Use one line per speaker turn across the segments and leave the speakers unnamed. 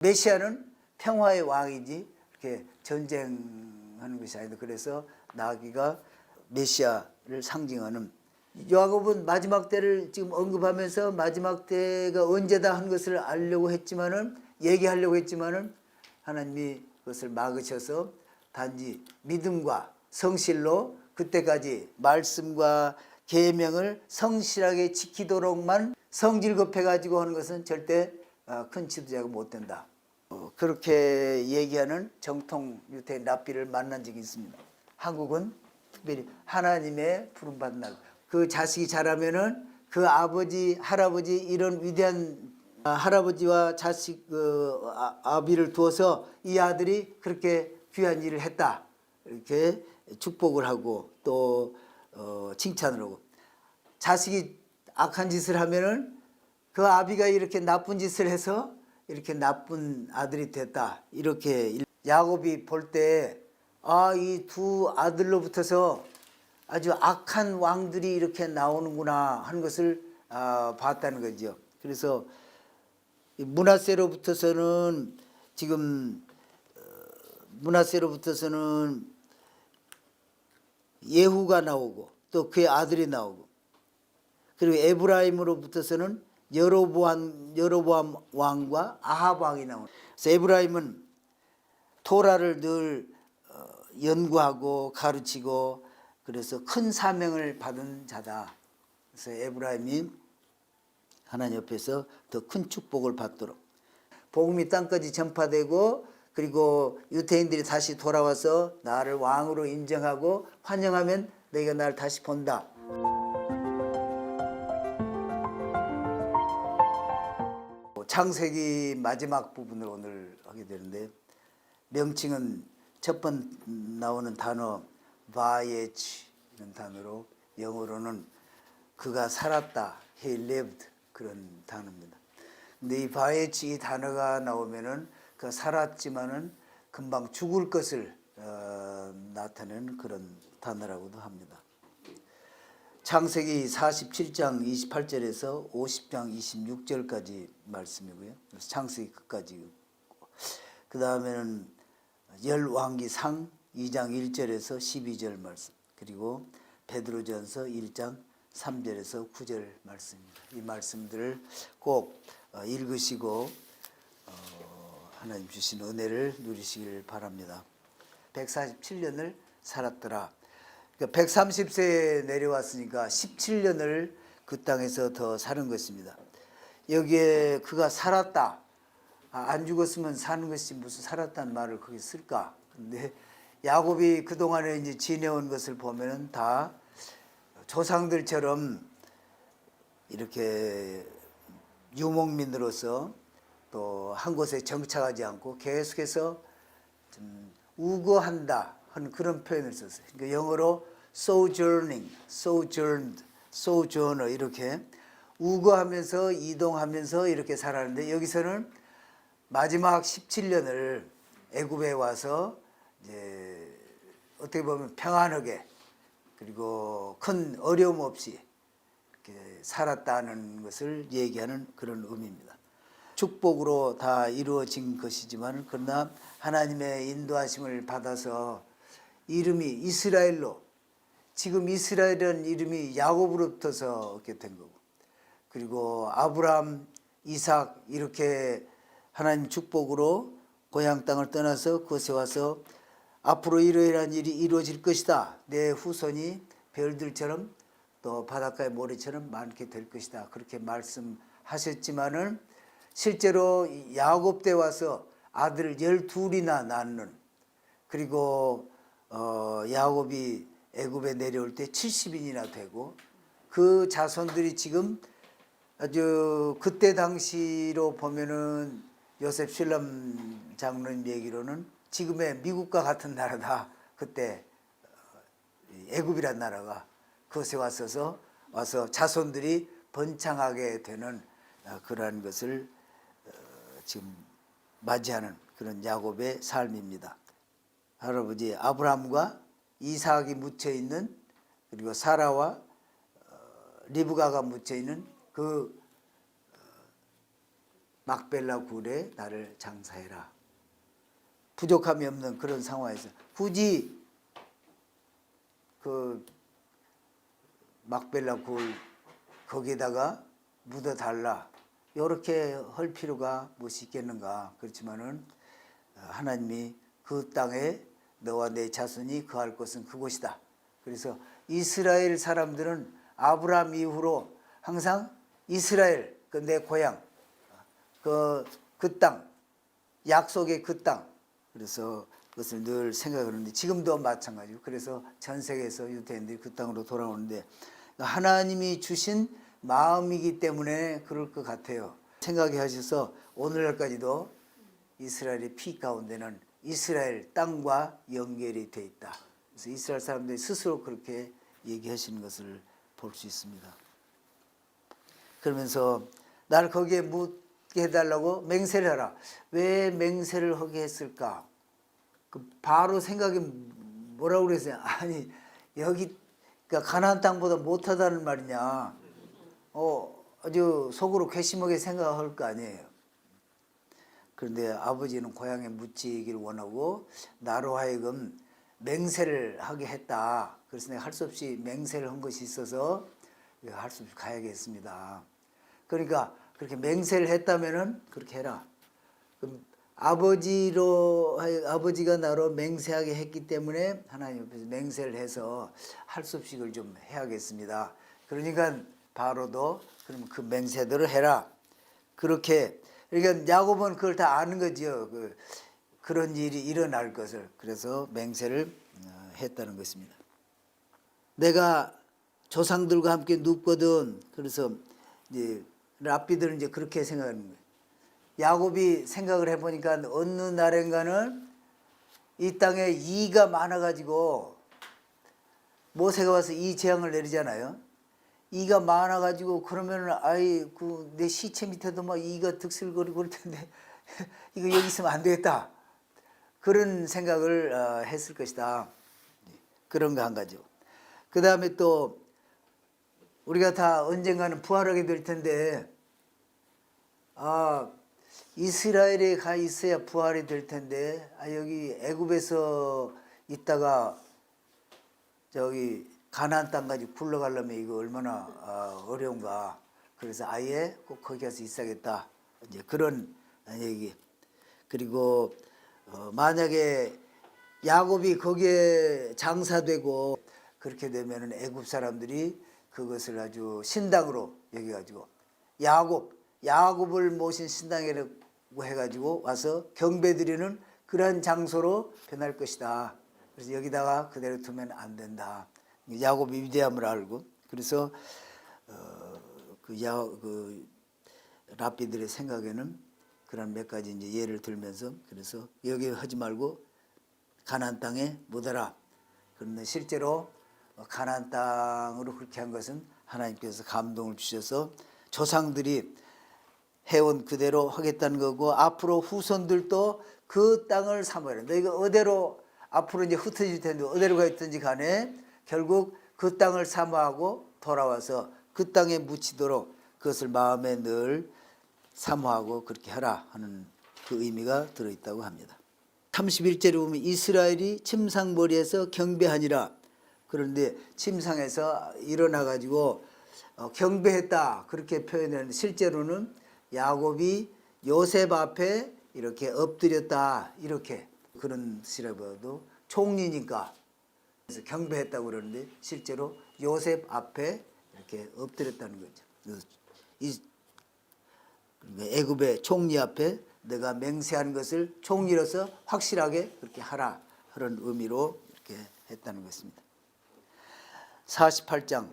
메시아는 평화의 왕이지 이렇게 전쟁하는 것이 아니다. 그래서 나귀가 메시아를 상징하는, 야곱은 마지막 때를 지금 언급하면서 마지막 때가 언제다 한 것을 알려고 했지만은, 얘기하려고 했지만은 하나님이 그것을 막으셔서 단지 믿음과 성실로 그때까지 말씀과 계명을 성실하게 지키도록만 성질급해 가지고 하는 것은 절대 큰 지도자가 못 된다. 그렇게 얘기하는 정통 유태인 랍비를 만난 적이 있습니다. 한국은 특별히 하나님의 부름받은 날, 그 자식이 자라면은 그 아버지, 할아버지 이런 위대한 할아버지와 자식 아비를 두어서 이 아들이 그렇게 귀한 일을 했다, 이렇게 축복을 하고 또 칭찬을 하고, 자식이 악한 짓을 하면은 그 아비가 이렇게 나쁜 짓을 해서 이렇게 나쁜 아들이 됐다, 이렇게 야곱이 볼 때 이 두 아들로부터서 아주 악한 왕들이 이렇게 나오는구나 하는 것을 봤다는 거죠. 그래서 므낫세로부터서는 지금 므낫세로부터서는 예후가 나오고 또 그의 아들이 나오고, 그리고 에브라임으로부터서는 여로보암 왕과 아합 왕이 나오는. 그래서 에브라임은 토라를 늘 연구하고 가르치고 그래서 큰 사명을 받은 자다. 그래서 에브라임이 하나님 옆에서 더 큰 축복을 받도록 복음이 땅까지 전파되고, 그리고 유태인들이 다시 돌아와서 나를 왕으로 인정하고 환영하면 내가 나를 다시 본다. 창세기 마지막 부분을 오늘 하게 되는데, 명칭은 첫 번 나오는 단어 바예치 이런 단어로, 영어로는 그가 살았다, he lived, 그런 단어입니다. 근데 이 바예치 이 단어가 나오면은 그 살았지만은 금방 죽을 것을 나타내는 그런 단어라고도 합니다. 창세기 47장 28절에서 50장 26절까지 말씀이고요. 그래서 창세기 끝까지. 그 다음에는 열왕기상 2장 1절에서 12절 말씀, 그리고 베드로전서 1장 3절에서 9절 말씀입니다. 이 말씀들을 꼭 읽으시고 하나님 주신 은혜를 누리시길 바랍니다. 147년을 살았더라. 130세에 내려왔으니까 17년을 그 땅에서 더 사는 것입니다. 여기에 그가 살았다, 안 죽었으면 사는 것이 무슨 살았다는 말을 거기 쓸까? 근데 야곱이 그동안에 이제 지내온 것을 보면은 다 조상들처럼 이렇게 유목민으로서 또 한 곳에 정착하지 않고 계속해서 좀 우거한다 하는 그런 표현을 썼어요. 그러니까 영어로 sojourning, sojourned, sojourner, 이렇게 우거하면서 이동하면서 이렇게 살았는데, 여기서는 마지막 17년을 애굽에 와서 이제 어떻게 보면 평안하게 그리고 큰 어려움 없이 이렇게 살았다는 것을 얘기하는 그런 의미입니다. 축복으로 다 이루어진 것이지만, 그러나 하나님의 인도하심을 받아서 이름이 이스라엘로, 지금 이스라엘이라는 이름이 야곱으로부터서 얻게 된 거고, 그리고 아브라함, 이삭 이렇게 하나님 축복으로 고향 땅을 떠나서 그곳에 와서 앞으로 이러이러한 일이 이루어질 것이다, 내 후손이 별들처럼 또 바닷가의 모래처럼 많게 될 것이다, 그렇게 말씀하셨지만은 실제로 야곱 때 와서 아들을 12이나 낳는, 그리고 야곱이 애굽에 내려올 때 70인이나 되고, 그 자손들이 지금 아주 그때 당시로 보면은 요셉 슐람 장로님 얘기로는 지금의 미국과 같은 나라다. 그때 애굽이란 나라가 그것에 와서 자손들이 번창하게 되는 그러한 것을 지금 맞이하는 그런 야곱의 삶입니다. 할아버지 아브라함과 이삭이 묻혀 있는, 그리고 사라와 리브가가 묻혀 있는 그 막벨라 굴에 나를 장사해라. 부족함이 없는 그런 상황에서 굳이 그 막벨라 굴 거기에다가 묻어달라. 이렇게 할 필요가 무엇이 있겠는가. 그렇지만은 하나님이 그 땅에 너와 내 자손이 거할 곳은 그곳이다. 그래서 이스라엘 사람들은 아브라함 이후로 항상 이스라엘, 그 내 고향, 그 땅, 약속의 그 땅. 그래서 그것을 늘 생각하는데 지금도 마찬가지고, 그래서 전 세계에서 유대인들이 그 땅으로 돌아오는데 하나님이 주신 마음이기 때문에 그럴 것 같아요. 생각해 하셔서 오늘날까지도 이스라엘의 피 가운데는 이스라엘 땅과 연결이 돼 있다. 그래서 이스라엘 사람들이 스스로 그렇게 얘기하시는 것을 볼 수 있습니다. 그러면서 나를 거기에 묻게 해달라고 맹세를 하라. 왜 맹세를 하게 했을까? 그 바로 생각이 뭐라고 그랬어요? 아니 여기 그러니까 가나안 땅보다 못하다는 말이냐? 아주 속으로 괘씸하게 생각할 거 아니에요. 그런데 아버지는 고향에 묻히기를 원하고 나로 하여금 맹세를 하게 했다. 그래서 내가 할 수 없이 맹세를 한 것이 있어서 할 수 없이 가야겠습니다. 그러니까 그렇게 맹세를 했다면은 그렇게 해라. 그럼 아버지가 나로 맹세하게 했기 때문에 하나님 앞에서 맹세를 해서 할 수 없이 이걸 좀 해야겠습니다. 그러니까 바로도 그럼 그 맹세대로 해라. 그렇게 그러니까 야곱은 그걸 다 아는 거지요. 그런 일이 일어날 것을. 그래서 맹세를 했다는 것입니다. 내가 조상들과 함께 눕거든. 그래서 이제 랍비들은 이제 그렇게 생각하는 거예요. 야곱이 생각을 해보니까 어느 날인가는 이 땅에 이가 많아가지고 모세가 와서 이 재앙을 내리잖아요. 이가 많아가지고 그러면은 내 시체 밑에도 막 이가 득실거리고 그럴 텐데 이거 여기 있으면 안 되겠다. 그런 생각을 했을 것이다. 그런 거 한 가지고. 그 다음에 또 우리가 다 언젠가는 부활하게 될 텐데 이스라엘에 가 있어야 부활이 될 텐데 여기 애굽에서 있다가 저기 가나안 땅까지 굴러가려면 이거 얼마나 어려운가. 그래서 아예 꼭 거기 가서 있어야겠다. 이제 그런 얘기. 그리고 만약에 야곱이 거기에 장사되고 그렇게 되면은 애굽 사람들이 그것을 아주 신당으로 여겨가지고 야곱을 모신 신당이라고 해가지고 와서 경배드리는 그러한 장소로 변할 것이다. 그래서 여기다가 그대로 두면 안 된다. 야곱의 위대함을 알고 그래서 그 랍비들의 생각에는 그런 몇 가지 이제 예를 들면서 그래서 여기 하지 말고 가나안 땅에 묻어라. 그런데 실제로 가나안 땅으로 그렇게 한 것은 하나님께서 감동을 주셔서 조상들이 해온 그대로 하겠다는 거고 앞으로 후손들도 그 땅을 삼아야 돼. 너희가 어디로 앞으로 이제 흩어질 텐데 어디로 가 있든지 간에 결국 그 땅을 사모하고 돌아와서 그 땅에 묻히도록 그것을 마음에 늘 사모하고 그렇게 하라 하는 그 의미가 들어있다고 합니다. 31절에 보면 이스라엘이 침상머리에서 경배하니라. 그런데 침상에서 일어나가지고 경배했다 그렇게 표현하는데 실제로는 야곱이 요셉 앞에 이렇게 엎드렸다 이렇게 그런 뜻이라고도 총리니까 그래서 경배했다고 그러는데 실제로 요셉 앞에 이렇게 엎드렸다는 거죠. 애굽의 총리 앞에 내가 맹세하는 것을 총리로서 확실하게 그렇게 하라 그런 의미로 이렇게 했다는 것입니다. 48장.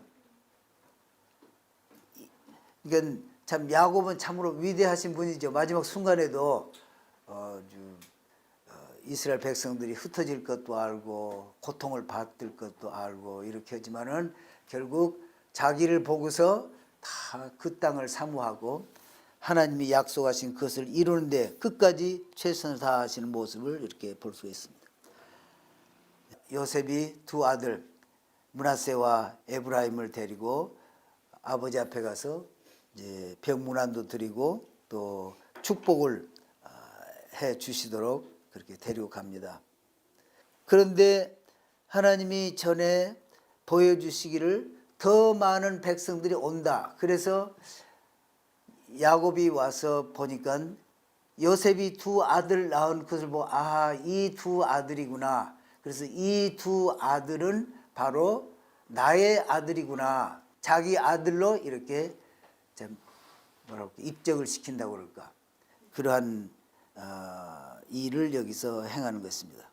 그러니까 참 야곱은 참으로 위대하신 분이죠. 마지막 순간에도 이스라엘 백성들이 흩어질 것도 알고 고통을 받을 것도 알고 이렇게 하지만은 결국 자기를 보고서 다 그 땅을 사모하고 하나님이 약속하신 그것을 이루는데 끝까지 최선을 다하시는 모습을 이렇게 볼 수 있습니다. 요셉이 두 아들 므낫세와 에브라임을 데리고 아버지 앞에 가서 이제 병문안도 드리고 또 축복을 해 주시도록 그렇게 데리고 갑니다. 그런데 하나님이 전에 보여주시기를 더 많은 백성들이 온다. 그래서 야곱이 와서 보니까 요셉이 두 아들 낳은 것을 보고 이 두 아들이구나. 그래서 이 두 아들은 바로 나의 아들이구나. 자기 아들로 이렇게 뭐라고 입적을 시킨다고 그럴까. 그러한 일을 여기서 행하는 것입니다.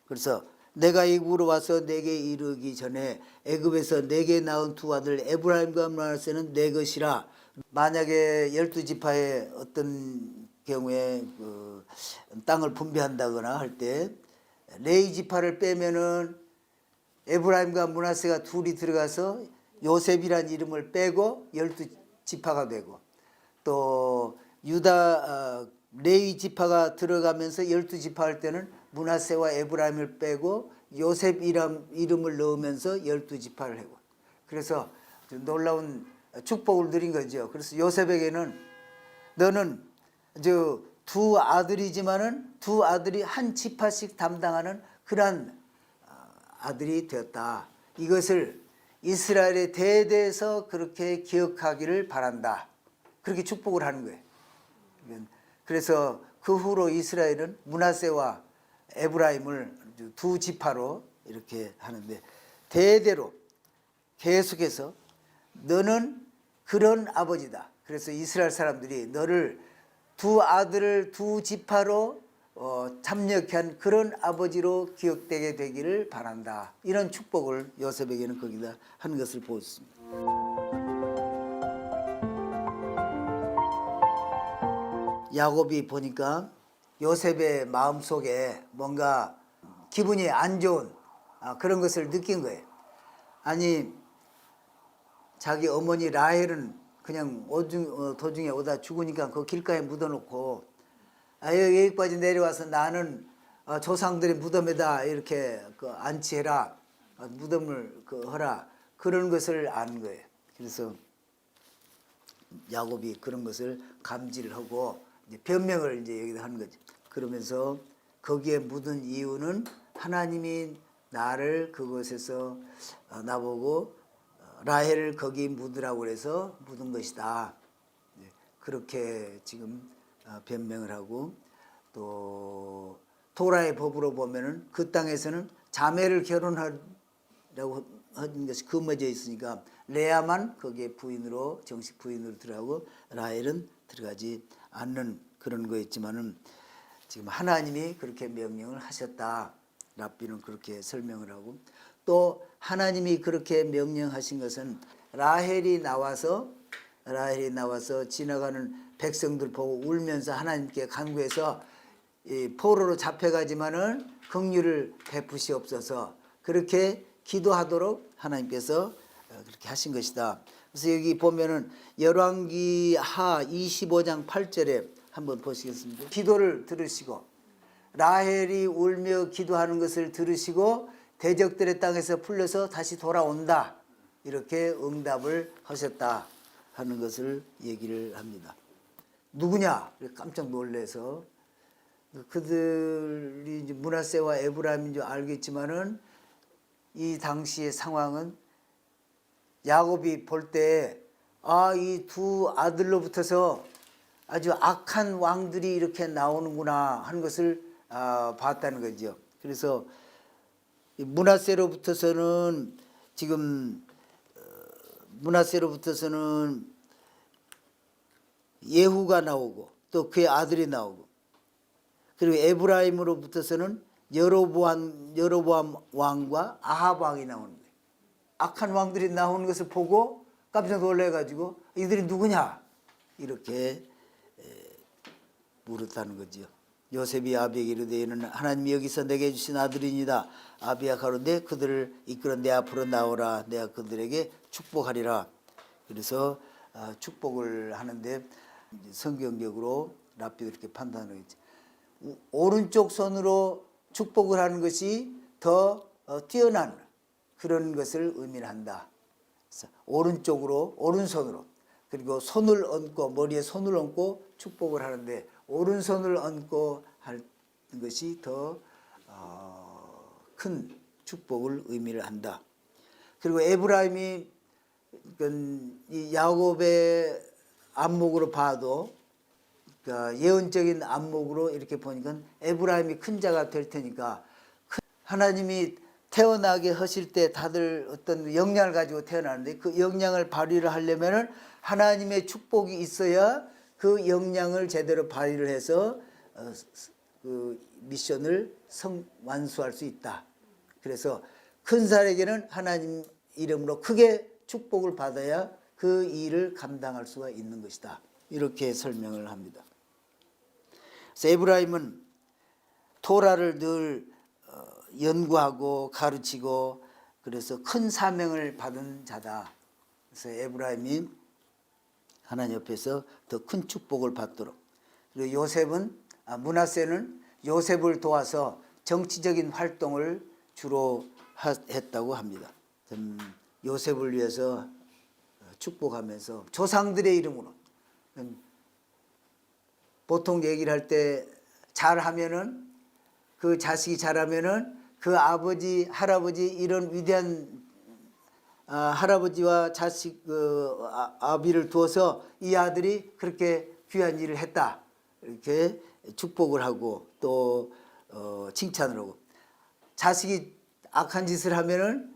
그래서 내가 애굽으로 와서 내게 이르기 전에 애굽에서 내게 낳은 두 아들 에브라임과 므낫세는 내 것이라. 만약에 12지파의 어떤 경우에 그 땅을 분배한다거나 할 때 레위 지파를 빼면은 에브라임과 므낫세가 둘이 들어가서 요셉이란 이름을 빼고 12지파가 되고, 또 유다 레위 지파가 들어가면서 12지파 할 때는 므낫세와 에브라임을 빼고 요셉 이름을 넣으면서 12지파를 하고, 그래서 놀라운 축복을 누린 거죠. 그래서 요셉에게는 너는 두 아들이지만은 두 아들이 한 지파씩 담당하는 그러한 아들이 되었다. 이것을 이스라엘의 대대에서 그렇게 기억하기를 바란다. 그렇게 축복을 하는 거예요. 그래서 그 후로 이스라엘은 므낫세와 에브라임을 두 지파로 이렇게 하는데, 대대로 계속해서 너는 그런 아버지다. 그래서 이스라엘 사람들이 너를 두 아들을 두 지파로 참여한 그런 아버지로 기억되게 되기를 바란다. 이런 축복을 요셉에게는 거기다 한 것을 보았습니다. 야곱이 보니까 요셉의 마음속에 뭔가 기분이 안 좋은 그런 것을 느낀 거예요. 아니, 자기 어머니 라헬은 그냥 도중에 오다 죽으니까 그 길가에 묻어놓고 여기까지 내려와서 나는 조상들의 무덤에다 이렇게 안치해라, 무덤을 허라, 그런 것을 아는 거예요. 그래서 야곱이 그런 것을 감지를 하고 이제 변명을 이제 여기다 하는 거죠. 그러면서 거기에 묻은 이유는 하나님이 나를 그곳에서 나보고 라헬을 거기 묻으라고 그래서 묻은 것이다. 그렇게 지금 변명을 하고, 또 토라의 법으로 보면은 그 땅에서는 자매를 결혼하라고 하는 것이 금어져 있으니까 레아만 거기에 부인으로, 정식 부인으로 들어가고 라헬은 들어가지 않는 그런 거였지만은 지금 하나님이 그렇게 명령을 하셨다. 랍비는 그렇게 설명을 하고, 또 하나님이 그렇게 명령하신 것은 라헬이 나와서 지나가는 백성들 보고 울면서 하나님께 간구해서 포로로 잡혀가지만은 긍휼을 베푸시옵소서, 그렇게 기도하도록 하나님께서 그렇게 하신 것이다. 그래서 여기 보면은 열왕기 하 25장 8절에 한번 보시겠습니다. 기도를 들으시고 라헬이 울며 기도하는 것을 들으시고 대적들의 땅에서 풀려서 다시 돌아온다, 이렇게 응답을 하셨다 하는 것을 얘기를 합니다. 누구냐? 깜짝 놀래서, 그들이 이제 므낫세와 에브라임인 줄 알겠지만은 이 당시의 상황은 야곱이 볼 때 이 두 아들로부터서 아주 악한 왕들이 이렇게 나오는구나 하는 것을 봤다는 거죠. 그래서 므낫세로부터서는 예후가 나오고 또 그의 아들이 나오고, 그리고 에브라임으로부터서는 여로보암 왕과 아합 왕이 나오는 거예요. 악한 왕들이 나오는 것을 보고 깜짝 놀래가지고 이들이 누구냐 이렇게 물었다는 거지요. 요셉이 아비에게 이르되 이는 하나님이 여기서 내게 주신 아들이니이다. 아비가 가로되 그들을 이끌어 내 앞으로 나오라. 내가 그들에게 축복하리라. 그래서 축복을 하는데 성경적으로 랍비도 이렇게 판단을 했지. 오른쪽 손으로 축복을 하는 것이 더 뛰어난 그런 것을 의미를 한다. 그래서 오른손으로, 그리고 손을 얹고, 머리에 손을 얹고 축복을 하는데 오른손을 얹고 하는 것이 더 큰 축복을 의미를 한다. 그리고 에브라임이 이 야곱의 안목으로 봐도 그러니까 예언적인 안목으로 이렇게 보니까 에브라임이 큰 자가 될 테니까 하나님이 태어나게 하실 때 다들 어떤 역량을 가지고 태어나는데 그 역량을 발휘를 하려면은 하나님의 축복이 있어야 그 역량을 제대로 발휘를 해서 그 미션을 완수할 수 있다. 그래서 큰 사람에게는 하나님 이름으로 크게 축복을 받아야 그 일을 감당할 수가 있는 것이다. 이렇게 설명을 합니다. 그래서 에브라임은 토라를 늘 연구하고 가르치고 그래서 큰 사명을 받은 자다. 그래서 에브라임이 하나님 옆에서 더 큰 축복을 받도록. 그리고 므낫세는 요셉을 도와서 정치적인 활동을 주로 했다고 합니다. 요셉을 위해서 축복하면서 조상들의 이름으로 보통 얘기를 할 때 잘하면은 그 자식이 잘하면은 그 아버지 할아버지 이런 위대한 할아버지와 자식 아비를 두어서 이 아들이 그렇게 귀한 일을 했다 이렇게 축복을 하고 또 칭찬을 하고 자식이 악한 짓을 하면은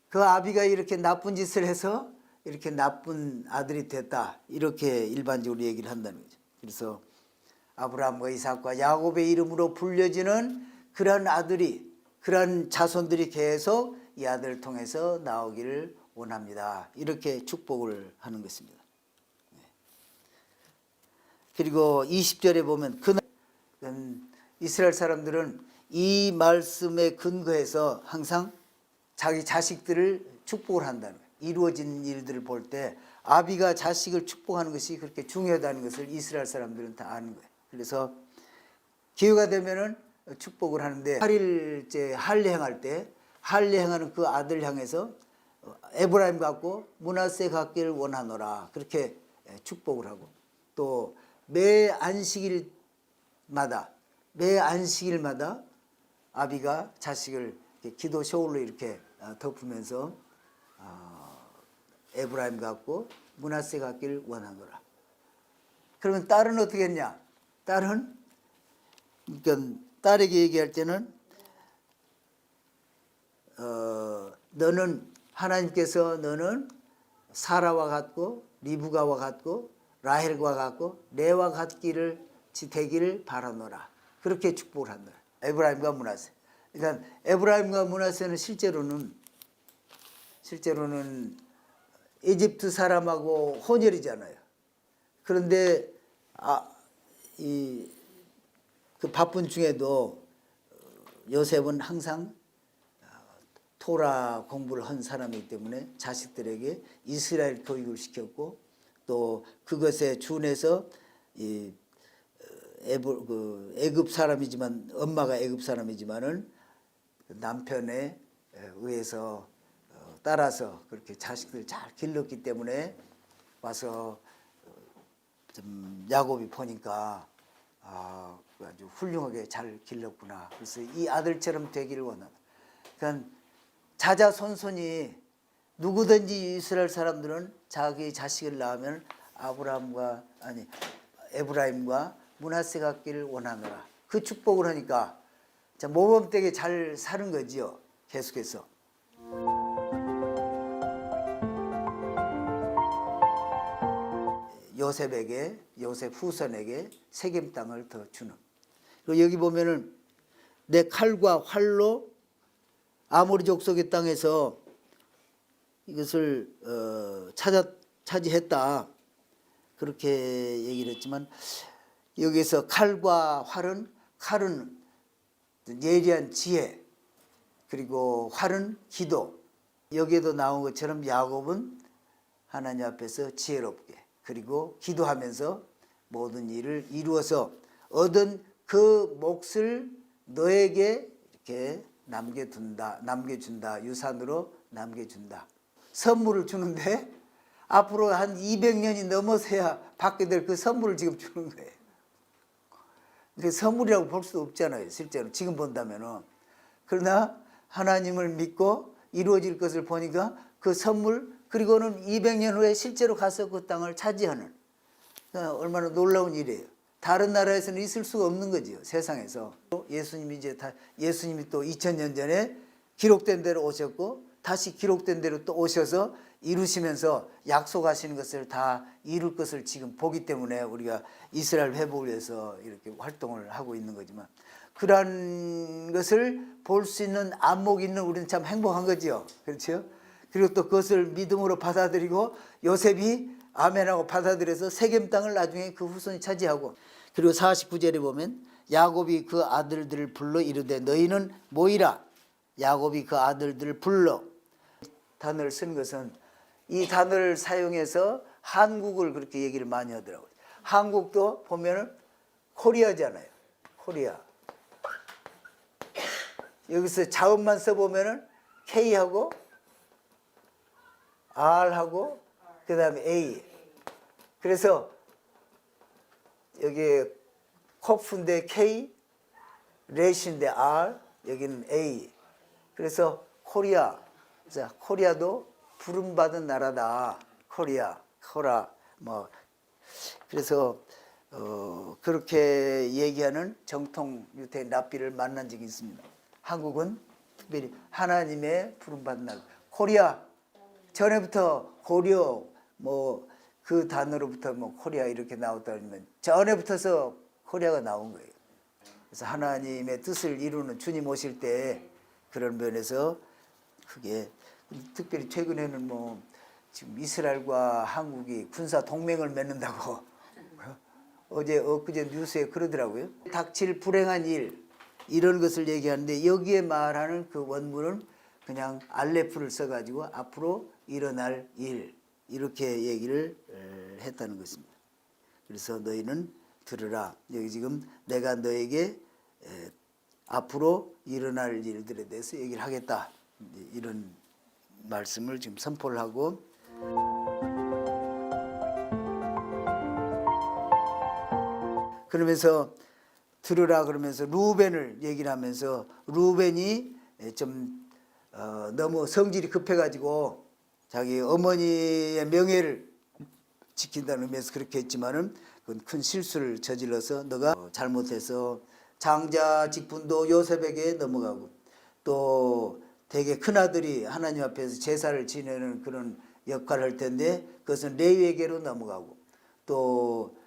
그 아비가 이렇게 나쁜 짓을 해서 이렇게 나쁜 아들이 됐다 이렇게 일반적으로 얘기를 한다는 거죠. 그래서 아브라함과 이삭과 야곱의 이름으로 불려지는 그런 아들이 그런 자손들이 계속 이 아들을 통해서 나오기를 원합니다. 이렇게 축복을 하는 것입니다. 그리고 20절에 보면 그날 이스라엘 사람들은 이 말씀에 근거해서 항상 자기 자식들을 축복을 한다는 거예요. 이루어진 일들을 볼 때 아비가 자식을 축복하는 것이 그렇게 중요하다는 것을 이스라엘 사람들은 다 아는 거예요. 그래서 기회가 되면은 축복을 하는데 8일째 할례 행할 때 할례 행하는 그 아들 향해서 에브라임 같고 므낫세 같기를 원하노라 그렇게 축복을 하고 또 매 안식일마다 아비가 자식을 기도 셔울로 이렇게 덮으면서 에브라임 같고 므낫세 같기를 원하노라. 그러면 딸은 어떻게 했냐? 딸은 그러니까 딸에게 얘기할 때는 너는 하나님께서 너는 사라와 같고 리브가와 같고 라헬과 같고 레와 같기를 되기를 바라노라. 그렇게 축복을 한다. 에브라임과 므낫세. 그러니까 에브라임과 므낫세는 실제로는 이집트 사람하고 혼혈이잖아요. 그런데 그 바쁜 중에도 요셉은 항상 토라 공부를 한 사람이기 때문에 자식들에게 이스라엘 교육을 시켰고 또 그것에 준해서 애굽 사람이지만 엄마가 애굽 사람이지만은 남편에 의해서 따라서 그렇게 자식들 잘 길렀기 때문에 와서 좀 야곱이 보니까 아주 훌륭하게 잘 길렀구나. 그래서 이 아들처럼 되기를 원한다. 그러니까 자자손손이 누구든지 이스라엘 사람들은 자기 자식을 낳으면 에브라임과 므낫세 같기를 원하노라. 그 축복을 하니까 모범되게 잘 사는 거지요. 계속해서. 요셉 후손에게 세겜 땅을 더 주는. 그리고 여기 보면은 내 칼과 활로 아모리 족속의 땅에서 이것을 차지했다. 그렇게 얘기를 했지만 여기서 칼과 칼은 예리한 지혜 그리고 활은 기도. 여기에도 나온 것처럼 야곱은 하나님 앞에서 지혜롭게 그리고 기도하면서 모든 일을 이루어서 얻은 그 몫을 너에게 이렇게 남겨준다. 유산으로 남겨준다. 선물을 주는데 앞으로 한 200년이 넘어서야 받게 될 그 선물을 지금 주는 거예요. 그 선물이라고 볼 수도 없잖아요. 실제로 지금 본다면은. 그러나 하나님을 믿고 이루어질 것을 보니까 그 선물, 그리고는 200년 후에 실제로 가서 그 땅을 차지하는, 얼마나 놀라운 일이에요. 다른 나라에서는 있을 수가 없는 거지요. 세상에서. 예수님이 또 2000년 전에 기록된 대로 오셨고 다시 기록된 대로 또 오셔서 이루시면서 약속하시는 것을 다 이룰 것을 지금 보기 때문에 우리가 이스라엘 회복을 위해서 이렇게 활동을 하고 있는 거지만, 그러한 것을 볼 수 있는 안목이 있는 우리는 참 행복한 거지요. 그렇죠? 그리고 또 그것을 믿음으로 받아들이고 요셉이 아멘하고 받아들여서 세겜 땅을 나중에 그 후손이 차지하고, 그리고 49절에 보면 야곱이 그 아들들을 불러 이르되 너희는 모이라. 야곱이 그 아들들을 불러. 단어를 쓴 것은 이 단어를 사용해서 한국을 그렇게 얘기를 많이 하더라고요. 한국도 보면은 코리아잖아요. 코리아. 여기서 자음만 써보면은 K하고 R하고 그 다음에 A. 그래서 여기 코프인데 K, 렛인데 R, 여기는 A. 그래서 코리아. 코리아도 부름받은 나라다. 코리아, 코라. 뭐 그래서 그렇게 얘기하는 정통 유태 랍비를 만난 적이 있습니다. 한국은 특별히 하나님의 부름받은 나라. 코리아. 전에부터 고려 뭐 그 단어로부터 뭐 코리아 이렇게 나왔다면 전에부터서 코리아가 나온 거예요. 그래서 하나님의 뜻을 이루는 주님 오실 때 그런 면에서 그게, 특별히 최근에는 뭐 지금 이스라엘과 한국이 군사 동맹을 맺는다고 어제 엊그제 뉴스에 그러더라고요. 닥칠 불행한 일, 이런 것을 얘기하는데 여기에 말하는 그 원문은 그냥 알레프를 써가지고 앞으로 일어날 일, 이렇게 얘기를 했다는 것입니다. 그래서 너희는 들으라. 여기 지금 내가 너에게 앞으로 일어날 일들에 대해서 얘기를 하겠다, 이런 말씀을 지금 선포를 하고, 그러면서 들으라 그러면서 루벤을 얘기를 하면서, 루벤이 좀 너무 성질이 급해가지고 자기 어머니의 명예를 지킨다는 의미에서 그렇게 했지만은 그건 큰 실수를 저질러서 너가 잘못해서 장자 직분도 요셉에게 넘어가고, 또 되게 큰아들이 하나님 앞에서 제사를 지내는 그런 역할을 할 텐데 그것은 레위에게로 넘어가고, 또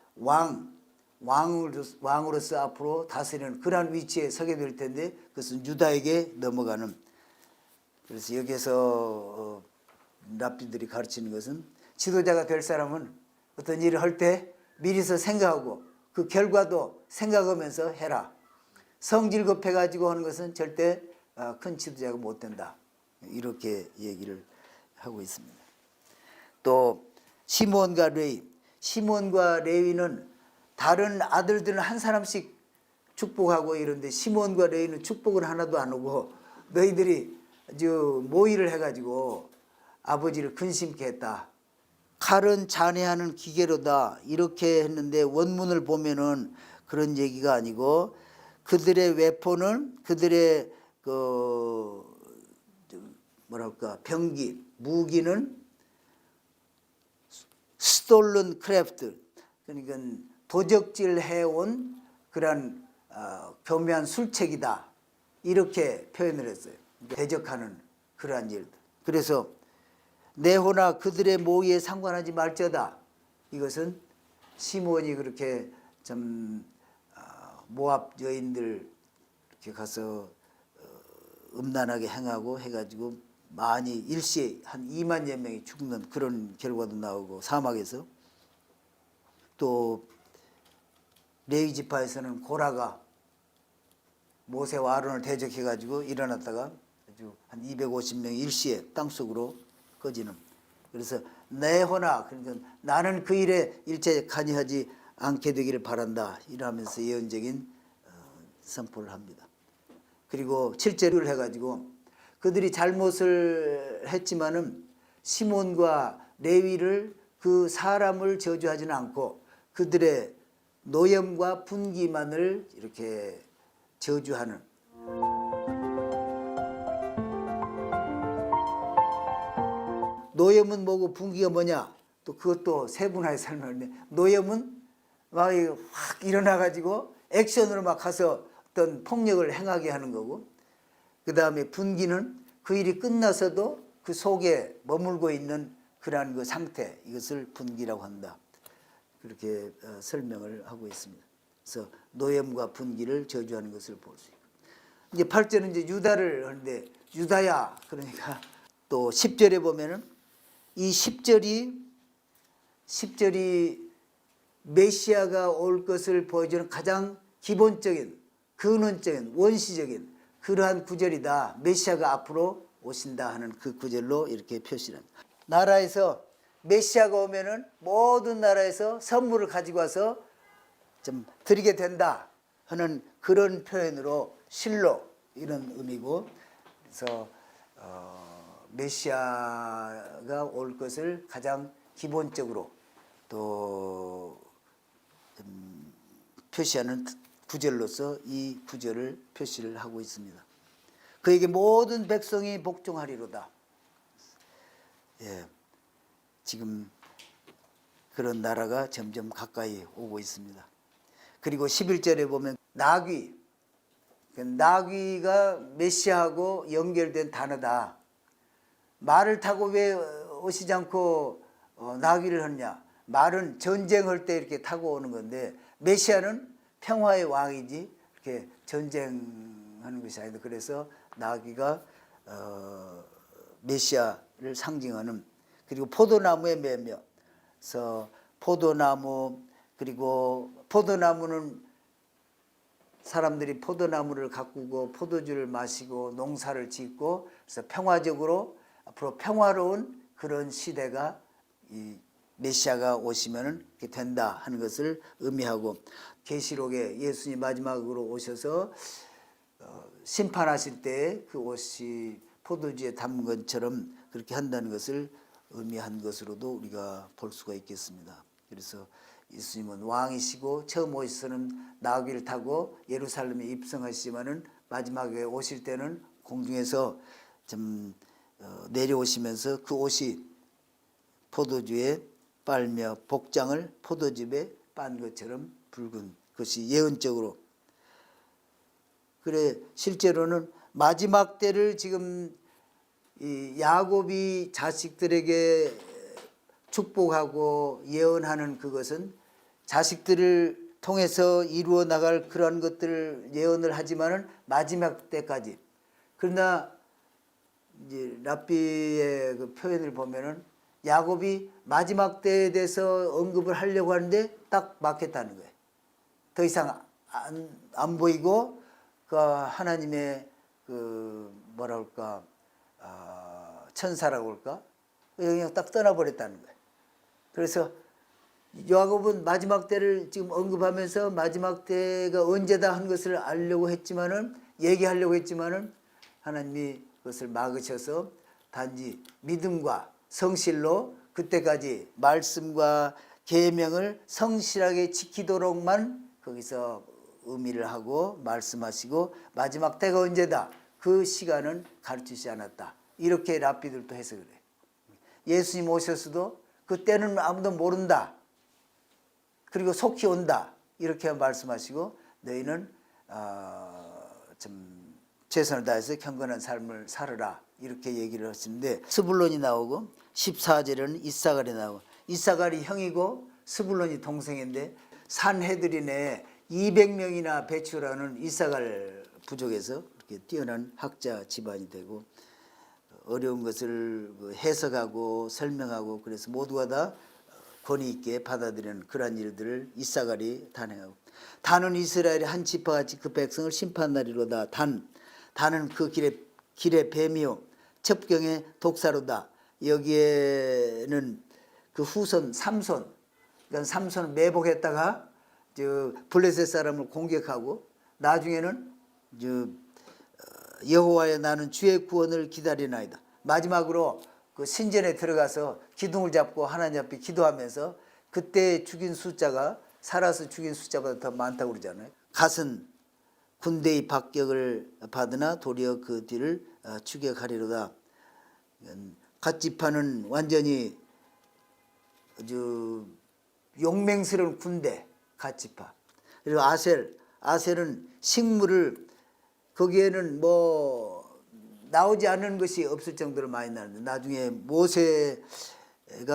왕으로서 앞으로 다스리는 그러한 위치에 서게 될 텐데 그것은 유다에게 넘어가는. 그래서 여기서 랍비들이 가르치는 것은 지도자가 될 사람은 어떤 일을 할 때 미리서 생각하고 그 결과도 생각하면서 해라. 성질 급해가지고 하는 것은 절대 큰 지도자가 못 된다. 이렇게 얘기를 하고 있습니다. 또 시몬과 레위는 다른 아들들은 한 사람씩 축복하고 이런데 시몬과 레위는 축복을 하나도 안 하고 너희들이 아주 모의를 해가지고 아버지를 근심케 했다. 칼은 잔해하는 기계로다, 이렇게 했는데 원문을 보면은 그런 얘기가 아니고 그들의 웨폰은, 그들의 그 뭐랄까 병기, 무기는 스톨른 크래프트, 그러니까 도적질 해온 그런 교묘한 술책이다, 이렇게 표현을 했어요. 대적하는 그러한 일들. 그래서 내호나 그들의 모의에 상관하지 말지어다. 이것은 시몬이 그렇게 좀 모압 여인들 이렇게 가서 음란하게 행하고 해가지고 많이 일시에 한 2만여 명이 죽는 그런 결과도 나오고, 사막에서 또 레위 지파에서는 고라가 모세와 아론을 대적해가지고 일어났다가 아주 한 250명이 일시에 땅속으로 꺼지는. 그래서 내호나, 그러니까 나는 그 일에 일체 관여하지 않게 되기를 바란다, 이러면서 예언적인 선포를 합니다. 그리고 7절을 해가지고 그들이 잘못을 했지만은 시몬과 레위를 그 사람을 저주하지는 않고 그들의 노염과 분기만을 이렇게 저주하는, 노염은 뭐고 분기가 뭐냐, 또 그것도 세분화해 설명하는데, 노염은 막 확 일어나가지고 액션으로 막 가서 어떤 폭력을 행하게 하는 거고, 그 다음에 분기는 그 일이 끝나서도 그 속에 머물고 있는 그러한 그 상태, 이것을 분기라고 한다. 그렇게 설명을 하고 있습니다. 그래서 노염과 분기를 저주하는 것을 볼 수 있고, 이제 8절은 이제 유다를 하는데, 유다야, 그러니까 또 10절에 보면은 이 10절이 메시아가 올 것을 보여주는 가장 기본적인, 근원적인, 원시적인 그러한 구절이다. 메시아가 앞으로 오신다 하는 그 구절로 이렇게 표시를 합니다. 나라에서 메시아가 오면은 모든 나라에서 선물을 가지고 와서 좀 드리게 된다 하는 그런 표현으로 실로 이런 의미고, 그래서 메시아가 올 것을 가장 기본적으로 또 표시하는 구절로서 이 구절을 표시를 하고 있습니다. 그에게 모든 백성이 복종하리로다. 예, 지금 그런 나라가 점점 가까이 오고 있습니다. 그리고 11절에 보면 나귀가 메시아하고 연결된 단어다. 말을 타고 왜 오시지 않고 나귀를 하느냐. 말은 전쟁할 때 이렇게 타고 오는 건데, 메시아는 평화의 왕이지 이렇게 전쟁하는 것이 아니다. 그래서 나귀가 메시아를 상징하는, 그리고 포도나무의 매며, 그래서 포도나무, 그리고 포도나무는 사람들이 포도나무를 가꾸고 포도주를 마시고 농사를 짓고, 그래서 평화적으로 앞으로 평화로운 그런 시대가 이 메시아가 오시면 된다 하는 것을 의미하고, 계시록에 예수님 마지막으로 오셔서 심판하실 때 그 옷이 포도주에 담은 것처럼 그렇게 한다는 것을 의미한 것으로도 우리가 볼 수가 있겠습니다. 그래서 예수님은 왕이시고 처음 오셔서는 나귀를 타고 예루살렘에 입성하시지만은 마지막에 오실 때는 공중에서 좀 내려오시면서 그 옷이 포도주에 빨며 복장을 포도즙에 빤 것처럼 붉은 것이 예언적으로, 그래 실제로는 마지막 때를 지금 이 야곱이 자식들에게 축복하고 예언하는 그것은 자식들을 통해서 이루어 나갈 그런 것들을 예언을 하지만은 마지막 때까지. 그러나 이제 랍비의 그 표현을 보면은 야곱이 마지막 때에 대해서 언급을 하려고 하는데 딱 막혔다는 거예요. 더 이상 안 보이고 그 하나님의 그 뭐라 할까, 천사라고 할까, 그냥 딱 떠나버렸다는 거예요. 그래서 야곱은 마지막 때를 지금 언급하면서 마지막 때가 언제다 한 것을 알려고 했지만은, 얘기하려고 했지만은 하나님이 그것을 막으셔서 단지 믿음과 성실로 그때까지 말씀과 계명을 성실하게 지키도록만 거기서 의미를 하고 말씀하시고, 마지막 때가 언제다 그 시간은 가르치지 않았다. 이렇게 랍비들도 해석을 해요. 예수님 오셨어도 그때는 아무도 모른다. 그리고 속히 온다. 이렇게 말씀하시고, 너희는 좀 최선을 다해서 경건한 삶을 살아라. 이렇게 얘기를 하시는데, 스불론이 나오고 14절에는 이사갈이 나오고, 이사갈이 형이고 스불론이 동생인데 산헤드린에 200명이나 배출하는 이사갈 부족에서 그렇게 뛰어난 학자 집안이 되고, 어려운 것을 해석하고 설명하고, 그래서 모두가 다 권위 있게 받아들이는 그러한 일들을 이사갈이 단행하고, 단은 이스라엘의 한 지파같이 그 백성을 심판하리로다. 단은 그 길의 뱀이요 첩경의 독사로다. 여기에는 그 후손 삼손, 그러니까 삼손을 매복했다가 블레셋 사람을 공격하고, 나중에는 여호와의 나는 주의 구원을 기다리나이다. 마지막으로 그 신전에 들어가서 기둥을 잡고 하나님 앞에 기도하면서 그때 죽인 숫자가 살아서 죽인 숫자보다 더 많다고 그러잖아요. 갓은 군대의 박격을 받으나 도리어 그 뒤를 추격하리로다. 갓 지파는 완전히 아주 용맹스러운 군대, 갓 지파. 그리고 아셀은 식물을 거기에는 뭐 나오지 않는 것이 없을 정도로 많이 나는데 나중에 모세가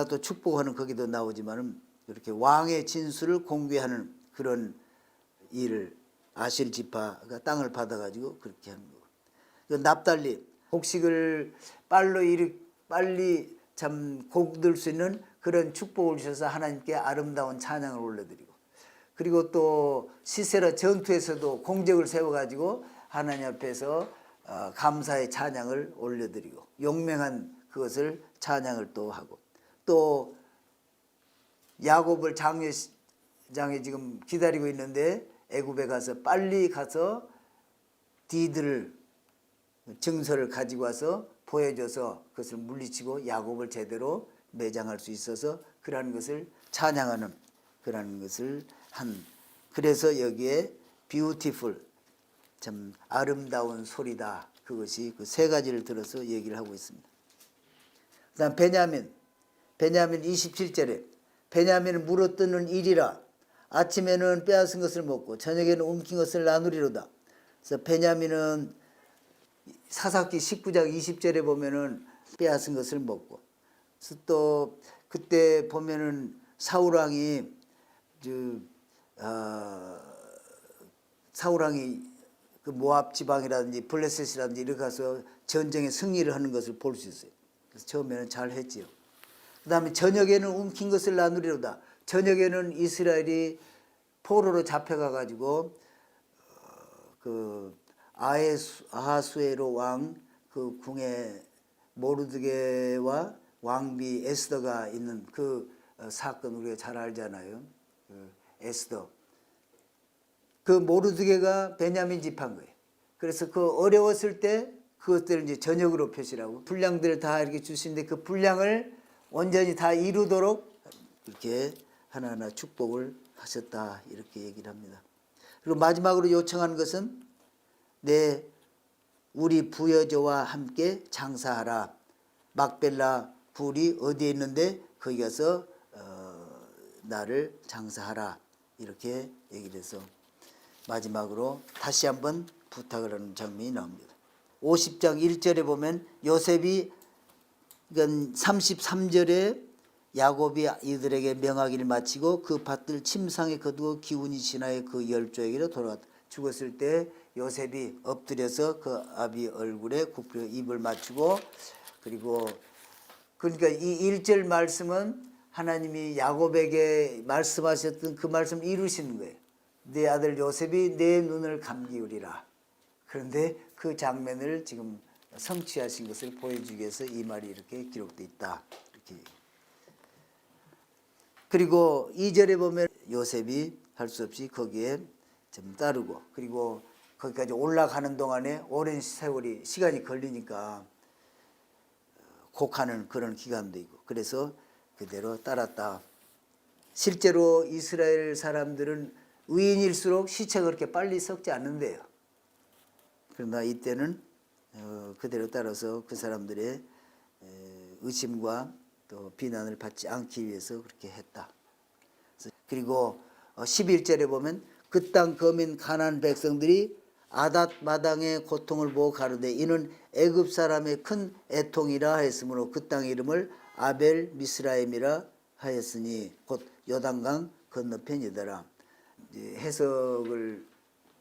또 축복하는 거기도 나오지만은 이렇게 왕의 진수를 공개하는 그런 일을 아셀 지파가 땅을 받아가지고 그렇게 하는 거고. 납달리 곡식을 빨리 참 거둘 수 있는 그런 축복을 주셔서 하나님께 아름다운 찬양을 올려드리고, 그리고 또 시세라 전투에서도 공적을 세워가지고 하나님 앞에서 감사의 찬양을 올려드리고 용맹한 그것을 찬양을 또 하고, 또 야곱을 장례장에 지금 기다리고 있는데 애굽에 가서 빨리 가서 디드를 증서를 가지고 와서 보여줘서 그것을 물리치고 야곱을 제대로 매장할 수 있어서 그러한 것을 찬양하는 그러한 것을 그래서 여기에 beautiful 참 아름다운 소리다, 그것이 그 세 가지를 들어서 얘기를 하고 있습니다. 그 다음 베냐민 27절에 베냐민은 물어뜯는 일이라 아침에는 빼앗은 것을 먹고 저녁에는 움킨 것을 나누리로다. 그래서 베냐민은 사사기 19장 20절에 보면은 빼앗은 것을 먹고, 또 그때 보면은 사울왕이 그 모압 지방이라든지 블레셋이라든지 이렇게 가서 전쟁에 승리를 하는 것을 볼 수 있어요. 그래서 처음에는 잘 했지요. 그 다음에 저녁에는 움킨 것을 나누리로다. 저녁에는 이스라엘이 포로로 잡혀가 가지고 그 아하수에로 왕 그 궁에 모르드게와 왕비 에스더가 있는 그 사건 우리가 잘 알잖아요. 그 에스더. 그 모르드게가 베냐민 지파인 거예요. 그래서 그 어려웠을 때 그것들을 이제 저녁으로 표시하고 분량들을 다 이렇게 주시는데 그 분량을 온전히 다 이루도록 이렇게 하나하나 축복을 하셨다, 이렇게 얘기를 합니다. 그리고 마지막으로 요청하는 것은 우리 부여자와 함께 장사하라. 막벨라 굴이 어디에 있는데 거기 가서 나를 장사하라, 이렇게 얘기를 해서 마지막으로 다시 한번 부탁을 하는 장면이 나옵니다. 50장 1절에 보면 요셉이 33절에 야곱이 이들에게 명하기를 마치고 그 밭들 침상에 거두어 기운이 지나여 그 열조에게로 돌아갔다. 죽었을 때 요셉이 엎드려서 그 아비 얼굴에 굽혀 입을 맞추고, 그리고 그러니까 이 1절 말씀은 하나님이 야곱에게 말씀하셨던 그 말씀을 이루시는 거예요. 내 아들 요셉이 내 눈을 감기우리라. 그런데 그 장면을 지금 성취하신 것을 보여주기 위해서 이 말이 이렇게 기록되어 있다, 이렇게. 그리고 2절에 보면 요셉이 할 수 없이 거기에 좀 따르고, 그리고 거기까지 올라가는 동안에 오랜 시간이 걸리니까 곡하는 그런 기간도 있고, 그래서 그대로 따랐다. 실제로 이스라엘 사람들은 의인일수록 시체가 그렇게 빨리 썩지 않는데요. 그러나 이때는 그대로 따라서 그 사람들의 의심과 또 비난을 받지 않기 위해서 그렇게 했다. 그리고 11절에 보면 그 땅 거민 가나안 백성들이 아닷 마당의 고통을 보고 가로되 이는 애굽 사람의 큰 애통이라 하였으므로 그 땅의 이름을 아벨 미스라임이라 하였으니 곧 요단강 건너편이더라. 해석을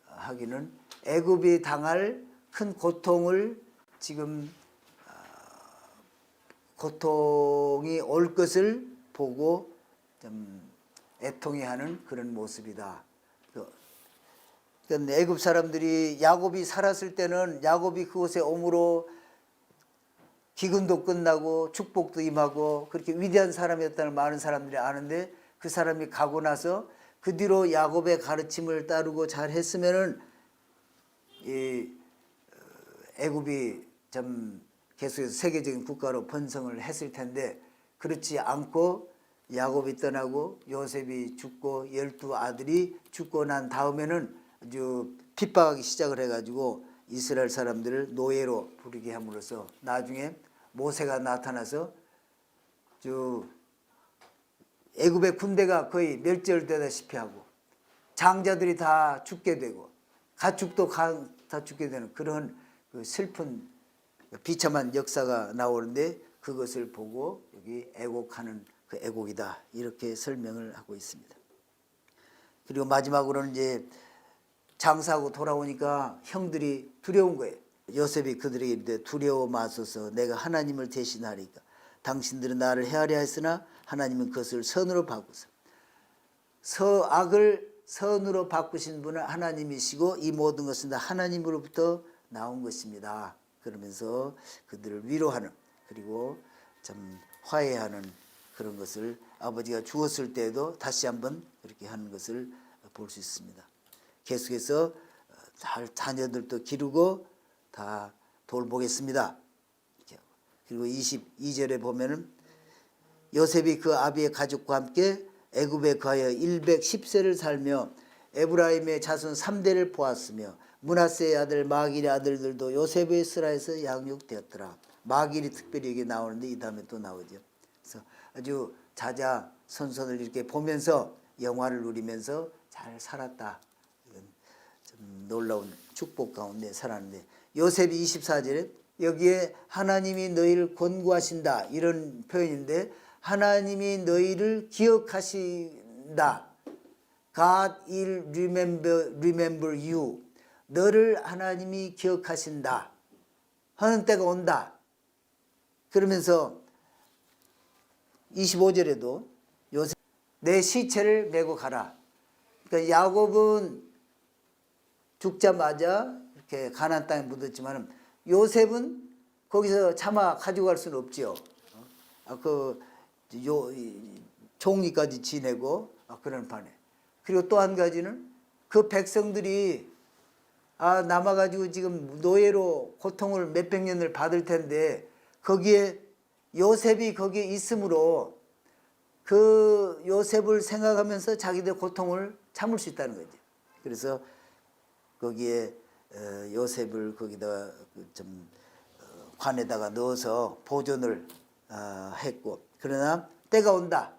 하기는 애굽이 당할 큰 고통을 지금 고통이 올 것을 보고 좀 애통해하는 그런 모습이다. 그러니까 애굽 사람들이 야곱이 살았을 때는 야곱이 그곳에 오므로 기근도 끝나고 축복도 임하고 그렇게 위대한 사람이었다는 많은 사람들이 아는데, 그 사람이 가고 나서 그 뒤로 야곱의 가르침을 따르고 잘했으면은 이 애굽이 좀 계속해서 세계적인 국가로 번성을 했을 텐데 그렇지 않고 야곱이 떠나고 요셉이 죽고 12아들이 죽고 난 다음에는 아주 핍박하기 시작을 해가지고 이스라엘 사람들을 노예로 부르게 함으로써 나중에 모세가 나타나서 애굽의 군대가 거의 멸절되다시피 하고 장자들이 다 죽게 되고 가축도 다 죽게 되는 그런 그 슬픈 비참한 역사가 나오는데 그것을 보고 여기 애곡하는 그 애곡이다 이렇게 설명을 하고 있습니다. 그리고 마지막으로는 이제 장사하고 돌아오니까 형들이 두려운 거예요. 요셉이 그들에게 이르되 두려워 마소서 내가 하나님을 대신하리까 당신들은 나를 헤아려 했으나 하나님은 그것을 선으로 바꾸사 악을 선으로 바꾸신 분은 하나님이시고 이 모든 것은 다 하나님으로부터 나온 것입니다. 그러면서 그들을 위로하는 그리고 참 화해하는 그런 것을 아버지가 죽었을 때에도 다시 한번 이렇게 하는 것을 볼 수 있습니다. 계속해서 잘 자녀들도 기르고 다 돌보겠습니다. 그리고 22절에 보면은 요셉이 그 아비의 가족과 함께 애굽에 거하여 110세를 살며 에브라임의 자손 3대를 보았으며 므낫세의 아들 마길의 아들들도 요셉의 스라에서 양육되었더라. 마길이 특별히 여기 나오는데 이 다음에 또 나오죠. 그래서 아주 자자손손을 이렇게 보면서 영화를 누리면서 잘 살았다. 이건 좀 놀라운 축복 가운데 살았는데 요셉이 24절에 여기에 하나님이 너희를 권고하신다 이런 표현인데 하나님이 너희를 기억하신다. God will remember you. 너를 하나님이 기억하신다. 하는 때가 온다. 그러면서 25절에도 요셉 내 시체를 메고 가라. 그러니까 야곱은 죽자마자 이렇게 가나안 땅에 묻었지만 요셉은 거기서 차마 가지고 갈 수는 없지요. 종리까지 지내고 그런 판에. 그리고 또 한 가지는 그 백성들이 남아가지고 지금 노예로 고통을 몇백 년을 받을 텐데 거기에 요셉이 거기에 있으므로 그 요셉을 생각하면서 자기들 고통을 참을 수 있다는 거죠. 그래서 거기에 요셉을 거기다 좀 관에다가 넣어서 보존을 했고 그러나 때가 온다.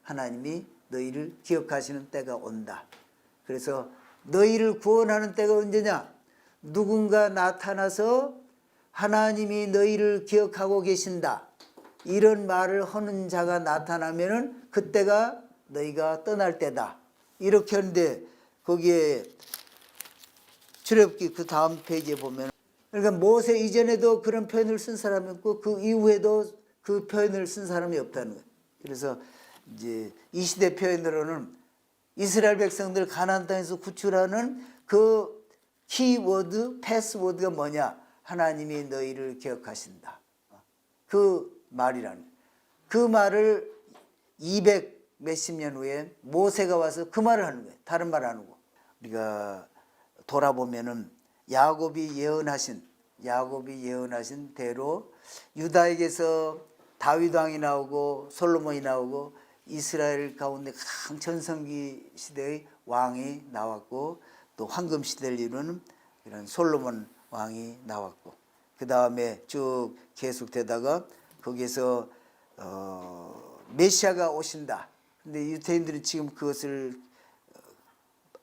하나님이 너희를 기억하시는 때가 온다. 그래서 너희를 구원하는 때가 언제냐? 누군가 나타나서 하나님이 너희를 기억하고 계신다. 이런 말을 하는 자가 나타나면은 그때가 너희가 떠날 때다. 이렇게 하는데 거기에 출애굽기 그 다음 페이지에 보면 그러니까 모세 이전에도 그런 표현을 쓴 사람이 없고 그 이후에도 그 표현을 쓴 사람이 없다는 거예요. 그래서 이제 이 시대 표현으로는 이스라엘 백성들 가나안 땅에서 구출하는 그 키워드, 패스워드가 뭐냐? 하나님이 너희를 기억하신다. 그 말이라는 그 말을 200 몇십 년 후에 모세가 와서 그 말을 하는 거예요. 다른 말 안 하고. 우리가 돌아보면은 야곱이 예언하신 대로 유다에게서 다윗 왕이 나오고 솔로몬이 나오고 이스라엘 가운데 가장 전성기 시대의 왕이 나왔고 또 황금 시대를 이루는 이런 솔로몬 왕이 나왔고 그 다음에 쭉 계속되다가 거기에서 메시아가 오신다. 근데 유대인들은 지금 그것을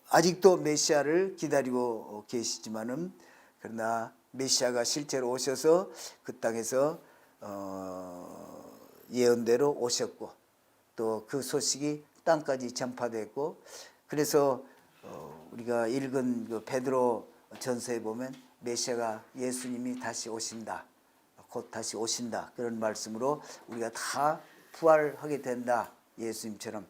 아직도 메시아를 기다리고 계시지만은 그러나 메시아가 실제로 오셔서 그 땅에서 예언대로 오셨고 또 그 소식이 땅까지 전파됐고 그래서 우리가 읽은 그 베드로 전서에 보면 메시아가 예수님이 다시 오신다. 곧 다시 오신다. 그런 말씀으로 우리가 다 부활하게 된다. 예수님처럼.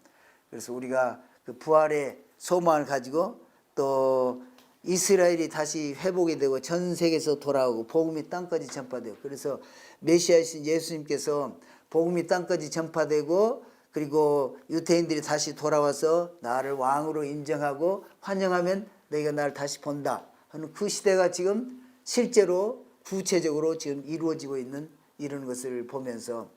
그래서 우리가 그 부활의 소망을 가지고 또 이스라엘이 다시 회복이 되고 전 세계에서 돌아오고 복음이 땅까지 전파되고 그래서 메시아이신 예수님께서 복음이 땅까지 전파되고 그리고 유대인들이 다시 돌아와서 나를 왕으로 인정하고 환영하면 너희가 나를 다시 본다 하는 그 시대가 지금 실제로 구체적으로 지금 이루어지고 있는 이런 것을 보면서